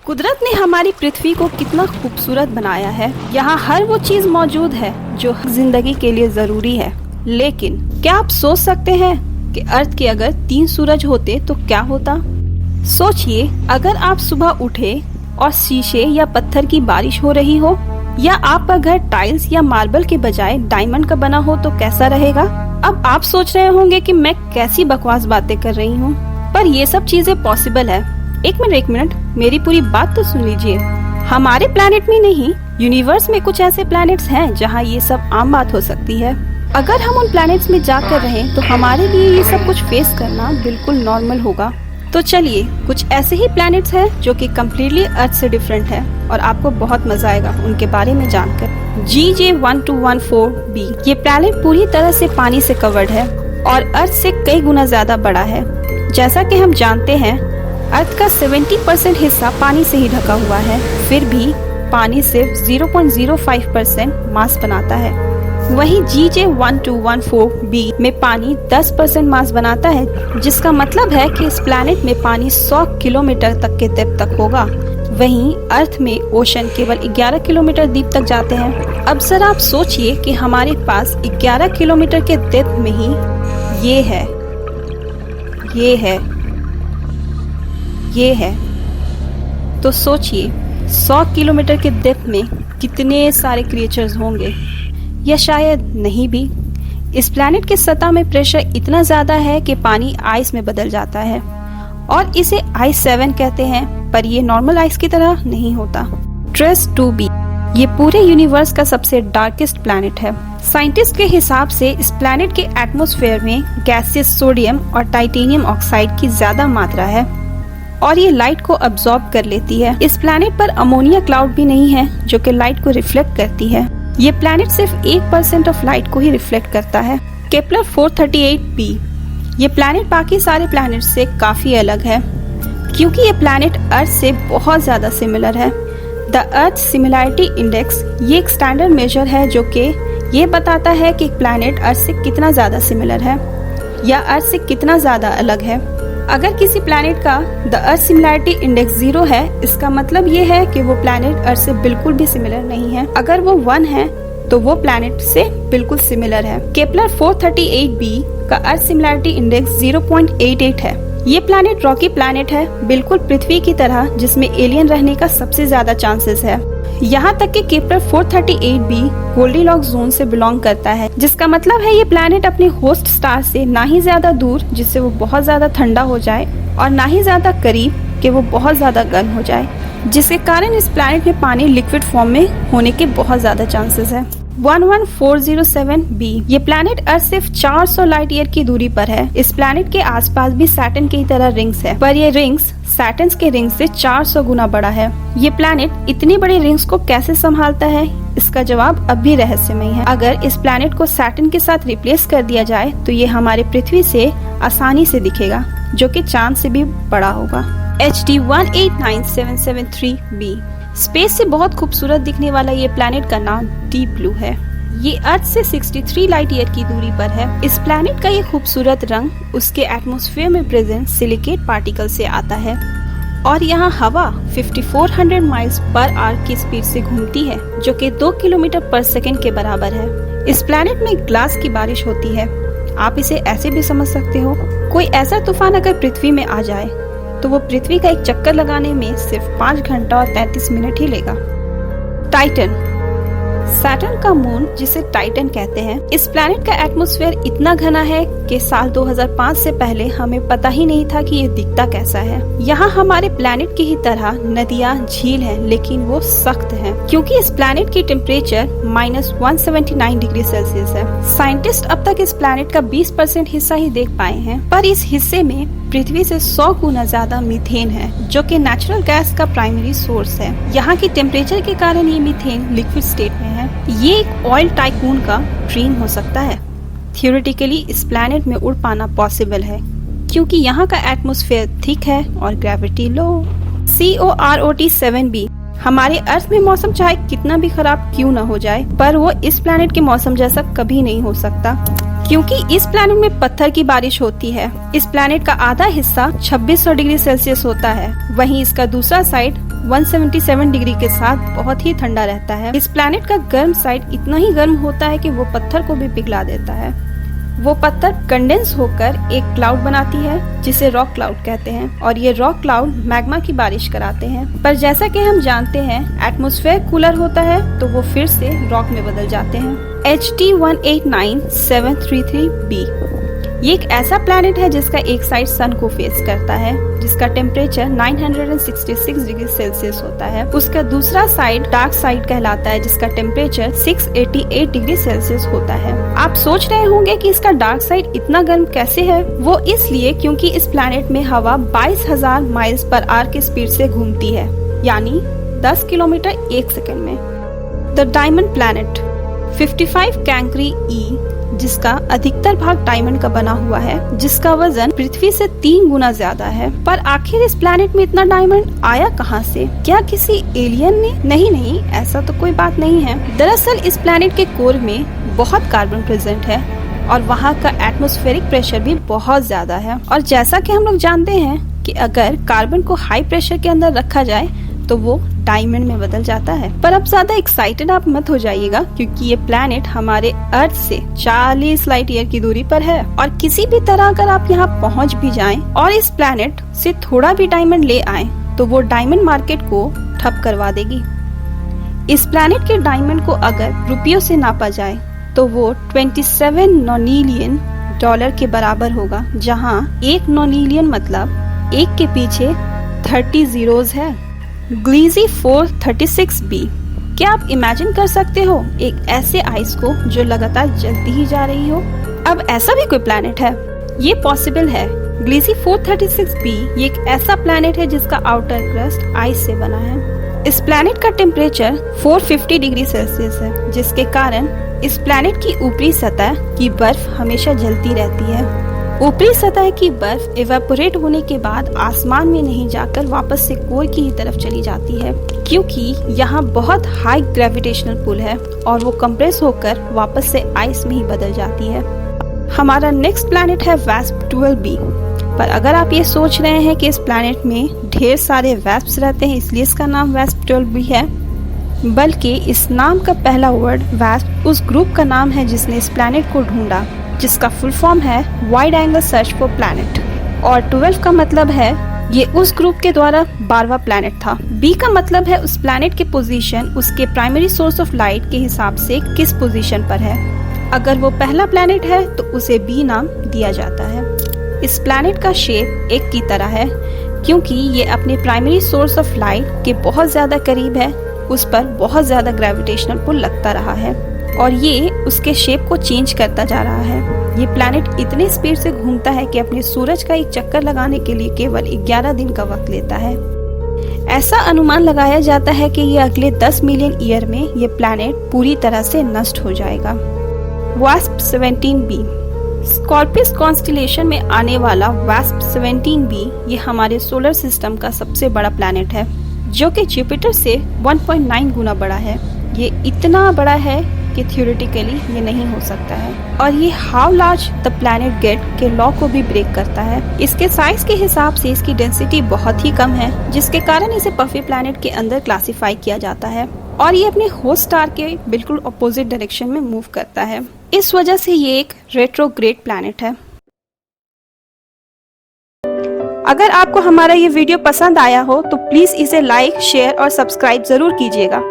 कुदरत ने हमारी पृथ्वी को कितना खूबसूरत बनाया है। यहाँ हर वो चीज मौजूद है जो जिंदगी के लिए जरूरी है। लेकिन क्या आप सोच सकते हैं कि अर्थ के अगर 3 सूरज होते तो क्या होता? सोचिए, अगर आप सुबह उठे और शीशे या पत्थर की बारिश हो रही हो, या आपका घर टाइल्स या मार्बल के बजाय डायमंड का बना हो तो कैसा रहेगा? अब आप सोच रहे होंगे कि मैं कैसी बकवास बातें कर रही हूँ, पर ये सब चीजें पॉसिबल है। एक मिनट, मेरी पूरी बात तो सुन लीजिए। हमारे प्लैनेट में नहीं, यूनिवर्स में कुछ ऐसे प्लैनेट्स हैं जहाँ ये सब आम बात हो सकती है। अगर हम उन प्लैनेट्स में जाकर रहें तो हमारे लिए ये सब कुछ फेस करना बिल्कुल नॉर्मल होगा। तो चलिए, कुछ ऐसे ही प्लैनेट्स हैं जो कि कम्प्लीटली अर्थ से डिफरेंट है और आपको बहुत मजा आएगा उनके बारे में जानकर। GJ1214b ये प्लैनेट पूरी तरह से पानी से कवर्ड है और अर्थ से कई गुना ज्यादा बड़ा है। जैसा कि हम जानते हैं, अर्थ का 70% हिस्सा पानी से ही ढका हुआ है, फिर भी पानी सिर्फ 0.05% मास बनाता है। वहीं GJ1214b में पानी 10% मास बनाता है, जिसका मतलब है कि इस प्लैनेट में पानी 100 किलोमीटर तक के डेप्थ तक होगा। वहीं अर्थ में ओशन केवल 11 किलोमीटर डीप तक जाते हैं। अब जरा आप सोचिए कि हमारे पास 11 किलोमीटर के डेप्थ में ही ये है। तो सोचिए, 100 किलोमीटर के डेप्थ में कितने सारे क्रिएचर्स होंगे, या शायद नहीं भी। इस प्लैनेट के सतह में प्रेशर इतना ज्यादा है कि पानी आइस में बदल जाता है और इसे आइस 7 कहते हैं, पर ये नॉर्मल आइस की तरह नहीं होता। ट्रेस 2b ये पूरे यूनिवर्स का सबसे डार्केस्ट प्लैनेट है। साइंटिस्ट के हिसाब से इस प्लैनेट के एटमॉस्फेयर में गैसियस सोडियम और टाइटेनियम ऑक्साइड की ज्यादा मात्रा है और ये लाइट को अब्सॉर्ब कर लेती है। इस प्लैनेट पर अमोनिया क्लाउड भी नहीं है जो कि लाइट को रिफ्लेक्ट करती है। ये प्लैनेट सिर्फ 1% ऑफ लाइट को ही रिफ्लेक्ट करता है। केपलर 438b ये प्लैनेट बाकी सारे प्लैनेट से काफी अलग है क्योंकि ये प्लैनेट अर्थ से बहुत ज्यादा सिमिलर है। द अर्थ सिमिलैरिटी इंडेक्स ये एक स्टैंडर्ड मेजर है जो कि ये बताता है कि एक प्लैनेट अर्थ से कितना ज्यादा सिमिलर है या अर्थ से कितना ज्यादा अलग है। अगर किसी प्लैनेट का द अर्थ सिमिलैरिटी इंडेक्स 0 है, इसका मतलब ये है कि वो प्लैनेट अर्थ से बिल्कुल भी सिमिलर नहीं है। अगर वो 1 है तो वो प्लैनेट से बिल्कुल सिमिलर है। केपलर 438b का अर्थ सिमिलैरिटी इंडेक्स 0.88 है। ये प्लैनेट रॉकी प्लैनेट है, बिल्कुल पृथ्वी की तरह, जिसमें एलियन रहने का सबसे ज्यादा चांसेस है। यहाँ तक कि केपलर 438b गोल्डीलॉक्स जोन से बिलोंग करता है, जिसका मतलब है ये प्लैनेट अपने होस्ट स्टार से ना ही ज्यादा दूर जिससे वो बहुत ज्यादा ठंडा हो जाए और ना ही ज्यादा करीब कि वो बहुत ज्यादा गर्म हो जाए, जिसके कारण इस प्लैनेट में पानी लिक्विड फॉर्म में होने के बहुत ज्यादा चांसेस है। 11407b ये प्लैनेट अर्थ सिर्फ 400 लाइट ईयर की दूरी पर है। इस प्लैनेट के आसपास भी सैटर्न की तरह रिंग्स है, पर ये रिंग्स सैटर्न के रिंग्स से 400 गुना बड़ा है। ये प्लैनेट इतनी बड़ी रिंग्स को कैसे संभालता है, इसका जवाब अब भी रहस्यमय है। अगर इस प्लैनेट को सैटर्न के साथ रिप्लेस कर दिया जाए तो ये हमारे पृथ्वी से आसानी से दिखेगा, जो कि चांद से भी बड़ा होगा। HD 189773b स्पेस से बहुत खूबसूरत दिखने वाला ये प्लैनेट का नाम डीप ब्लू है। ये अर्थ से 63 लाइट ईयर की दूरी पर है। इस प्लैनेट का ये खूबसूरत रंग उसके एटमॉस्फेयर में प्रेजेंट सिलिकेट पार्टिकल से आता है और यहाँ हवा 5400 माइल्स पर आवर की स्पीड से घूमती है, जो कि 2 किलोमीटर पर सेकेंड के बराबर है। इस प्लैनेट में ग्लास की बारिश होती है। आप इसे ऐसे भी समझ सकते हो, कोई ऐसा तूफान अगर पृथ्वी में आ जाए तो वो पृथ्वी का एक चक्कर लगाने में सिर्फ 5 घंटा और 33 मिनट ही लेगा। टाइटन सैटर्न का मून, जिसे टाइटन कहते हैं, इस प्लैनेट का एटमॉस्फेयर इतना घना है कि साल 2005 से पहले हमें पता ही नहीं था कि ये दिखता कैसा है। यहाँ हमारे प्लैनेट की ही तरह नदियाँ, झील हैं, लेकिन वो सख्त हैं क्योंकि इस प्लैनेट की टेम्परेचर -179 डिग्री सेल्सियस है। साइंटिस्ट अब तक इस प्लैनेट का 20% हिस्सा ही देख पाए हैं, पर इस हिस्से में पृथ्वी से 100 गुना ज्यादा मीथेन है, जो कि नेचुरल गैस का प्राइमरी सोर्स है। यहाँ की टेम्परेचर के कारण ये मीथेन लिक्विड स्टेट में है। ये एक ऑयल टाइकून का ड्रीम हो सकता है। थियोरेटिकली इस प्लैनेट में उड़ पाना पॉसिबल है क्योंकि यहाँ का एटमॉस्फेयर थिक है और ग्रेविटी लो। COROT 7b हमारे अर्थ में मौसम चाहे कितना भी खराब क्यों न हो जाए, पर वो इस प्लैनेट के मौसम जैसा कभी नहीं हो सकता क्योंकि इस प्लैनेट में पत्थर की बारिश होती है। इस प्लैनेट का आधा हिस्सा 2600 डिग्री सेल्सियस होता है, वहीं इसका दूसरा साइड 177 डिग्री के साथ बहुत ही ठंडा रहता है। इस प्लैनेट का गर्म साइड इतना ही गर्म होता है कि वो पत्थर को भी पिघला देता है। वो पत्थर कंडेंस होकर एक क्लाउड बनाती है जिसे रॉक क्लाउड कहते हैं, और ये रॉक क्लाउड मैग्मा की बारिश कराते हैं। पर जैसा कि हम जानते हैं एटमॉस्फेयर कूलर होता है तो वो फिर से रॉक में बदल जाते हैं। HT189733b ये एक ऐसा प्लैनेट है जिसका एक साइड सन को फेस करता है, जिसका टेम्परेचर 966 डिग्री सेल्सियस होता है। उसका दूसरा साइड डार्क साइड कहलाता है, जिसका टेम्परेचर 688 डिग्री सेल्सियस होता है। आप सोच रहे होंगे कि इसका डार्क साइड इतना गर्म कैसे है? वो इसलिए क्योंकि इस प्लैनेट में हवा 22,000 माइल्स पर आवर की स्पीड से घूमती है, यानी 10 किलोमीटर एक सेकंड में। द डायमंड प्लैनेट 55 कैंकरी ई, जिसका अधिकतर भाग डायमंड का बना हुआ है, जिसका वजन पृथ्वी से 3 गुना ज्यादा है। पर आखिर इस प्लैनेट में इतना डायमंड आया कहां से? क्या किसी एलियन ने? नहीं, ऐसा तो कोई बात नहीं है। दरअसल इस प्लैनेट के कोर में बहुत कार्बन प्रेजेंट है और वहाँ का एटमॉस्फेरिक प्रेशर भी बहुत ज्यादा है। और जैसा कि हम लोग जानते हैं कि अगर कार्बन को हाई प्रेशर के अंदर रखा जाए तो वो डायमंड में बदल जाता है। पर अब ज्यादा एक्साइटेड आप मत हो जाइएगा, क्योंकि ये प्लैनेट हमारे अर्थ से 40 लाइट ईयर की दूरी पर है, और किसी भी तरह अगर आप यहाँ पहुँच भी जाएं और इस प्लैनेट से थोड़ा भी डायमंड ले आए तो वो डायमंड मार्केट को ठप करवा देगी। इस प्लैनेट के डायमंड को अगर रुपयों से नापा जाए तो वो 27 नॉनिलियन डॉलर के बराबर होगा, जहाँ एक नॉनिलियन मतलब एक के पीछे 30 जीरोज है। ग्लीजी 436b, क्या आप इमेजिन कर सकते हो एक ऐसे आइस को जो लगातार जलती ही जा रही हो? अब ऐसा भी कोई प्लैनेट है? ये पॉसिबल है। ग्लीजी 436b ये एक ऐसा प्लैनेट है जिसका आउटर क्रस्ट आइस से बना है। इस प्लैनेट का टेम्परेचर 450 डिग्री सेल्सियस है, जिसके कारण इस प्लैनेट की ऊपरी सतह की बर्फ हमेशा जलती रहती है। ऊपरी सतह की बर्फ इवेपोरेट होने के बाद आसमान में नहीं जाकर वापस से कोर की ही तरफ चली जाती है, क्योंकि यहाँ बहुत हाई ग्रेविटेशनल पुल है और वो कंप्रेस होकर वापस से आइस में ही बदल जाती है। हमारा नेक्स्ट प्लैनेट है वास्प 12b। पर अगर आप ये सोच रहे हैं कि इस प्लैनेट में ढेर सारे वैस्प्स रहते हैं इसलिए इसका नाम वास्प 12b है, बल्कि इस नाम का पहला वर्ड वास्प उस ग्रुप का नाम है जिसने इस प्लैनेट को ढूंढा, जिसका फुल फॉर्म है wide angle search for planet, और 12 का मतलब है ये उस ग्रुप के द्वारा 12वां प्लैनेट था। बी का मतलब है उस प्लैनेट की पोजीशन उसके प्राइमरी सोर्स ऑफ लाइट के हिसाब से किस पोजीशन पर है। अगर वो पहला प्लैनेट है तो उसे बी नाम दिया जाता है। इस प्लैनेट का शेप एक की तरह है, क्योंकि ये अपने प्राइमरी सोर्स ऑफ लाइट के बहुत ज्यादा करीब है, उस पर बहुत ज्यादा ग्रेविटेशनल पुल लगता रहा है और ये उसके शेप को चेंज करता जा रहा है। ये प्लैनेट इतने स्पीड से घूमता है कि अपने सूरज का एक चक्कर लगाने के लिए केवल 11 दिन का वक्त लेता है। ऐसा अनुमान लगाया जाता है कि ये अगले 10 मिलियन ईयर में ये प्लैनेट पूरी तरह से नष्ट हो जाएगा। वास्प 17b स्कॉर्पियस कॉन्स्टिलेशन में आने वाला वास्प 17b ये हमारे सोलर सिस्टम का सबसे बड़ा प्लैनेट है, जो कि जुपिटर से 1.9 गुना बड़ा है। ये इतना बड़ा है कि थियोरेटिकली ये नहीं हो सकता है, और ये how large the planet get के लॉ को भी ब्रेक करता है। इसके साइज के हिसाब से इसकी डेंसिटी बहुत ही कम है, जिसके कारण इसे पफी प्लैनेट के अंदर क्लासिफाई किया जाता है, और ये अपने होस्ट स्टार के बिल्कुल अपोजिट डायरेक्शन में मूव करता है। इस वजह से ये एक रेट्रोग्रेड प्लैनेट है। अगर आपको हमारा ये वीडियो पसंद आया हो तो प्लीज इसे लाइक, शेयर और सब्सक्राइब जरूर कीजिएगा।